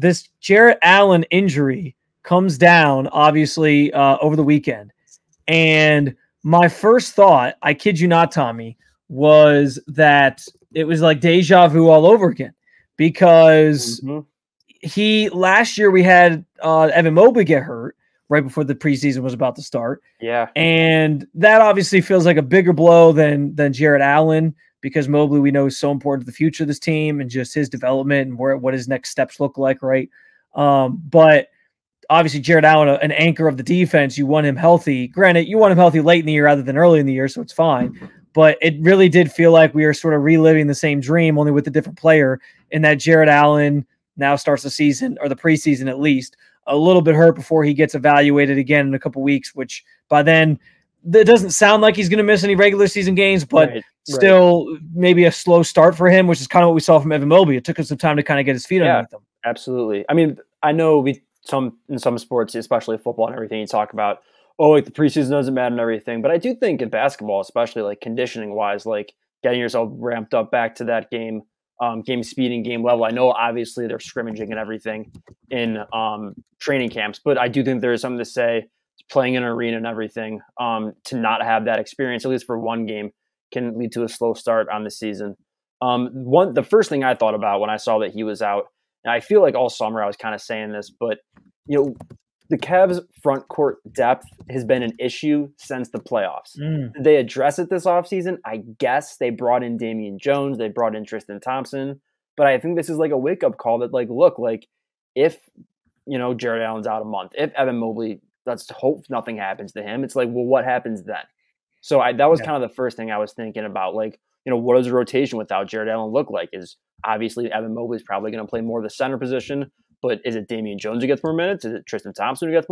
this Jarrett Allen injury comes down, obviously, over the weekend. And my first thought, I kid you not, Tommy, was that it was like deja vu all over again. Because last year we had Evan Mobley get hurt right before the preseason was about to start. Yeah. And that obviously feels like a bigger blow than Jarrett Allen, because Mobley, we know, is so important to the future of this team and just his development and what his next steps look like, right? But obviously Jarrett Allen, an anchor of the defense, you want him healthy. Granted, you want him healthy late in the year rather than early in the year, so it's fine. But it really did feel like we were sort of reliving the same dream, only with a different player, in that Jarrett Allen now starts the season, or the preseason at least, a little bit hurt before he gets evaluated again in a couple weeks, which by then it doesn't sound like he's going to miss any regular season games, but still maybe a slow start for him, which is kind of what we saw from Evan Mobley. It took him some time to kind of get his feet underneath him. Absolutely. I mean, I know in some sports, especially football and everything, you talk about, oh, like the preseason doesn't matter and everything. But I do think in basketball, especially like conditioning wise, like getting yourself ramped up back to that game speed and game level. I know obviously they're scrimmaging and everything in training camps, but I do think there is something to say playing in an arena and everything, to not have that experience, at least for one game, can lead to a slow start on the season. The first thing I thought about when I saw that he was out, and I feel like all summer I was kind of saying this, but the Cavs front court depth has been an issue since the playoffs. Did they address it this offseason? I guess they brought in Damian Jones. They brought in Tristan Thompson. But I think this is like a wake-up call that, like, look, like if, Jarrett Allen's out a month, if Evan Mobley, let's hope nothing happens to him. It's like, well, what happens then? So that was kind of the first thing I was thinking about. Like, what does a rotation without Jarrett Allen look like? Is obviously Evan Mobley is probably going to play more of the center position. But is it Damian Jones who gets more minutes? Is it Tristan Thompson who gets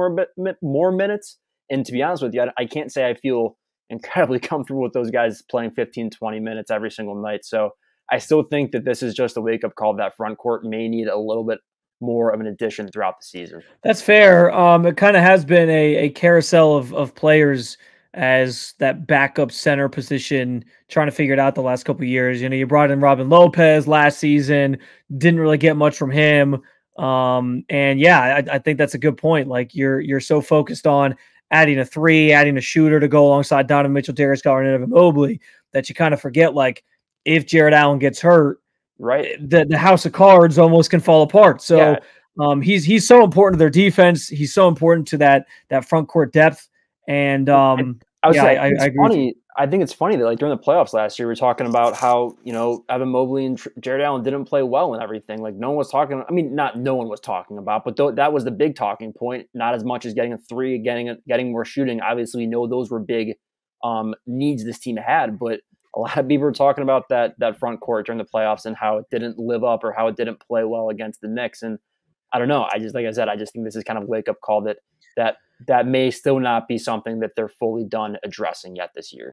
more minutes? And to be honest with you, I can't say I feel incredibly comfortable with those guys playing 15, 20 minutes every single night. So I still think that this is just a wake-up call that front court may need a little bit more of an addition throughout the season. That's fair. It kind of has been a carousel of players as that backup center position, trying to figure it out the last couple of years. You brought in Lopez last season, didn't really get much from him. And yeah, I think that's a good point. Like you're so focused on adding a three, adding a shooter to go alongside Donovan Mitchell, Darius Garland, and Evan Mobley, that you kind of forget, like, if Jarrett Allen gets hurt, right, the house of cards almost can fall apart. So he's so important to their defense. He's so important to that front court depth. And I agree. I think it's funny that, like, during the playoffs last year, we were talking about how, Evan Mobley and Jarrett Allen didn't play well and everything. Like, no one was talking. I mean, not no one was talking about, but that was the big talking point. Not as much as getting a three, getting more shooting. Obviously, we know those were big needs this team had, but a lot of people were talking about that front court during the playoffs and how it didn't live up or how it didn't play well against the Knicks. And I don't know. I just think this is kind of a wake up call that may still not be something that they're fully done addressing yet this year.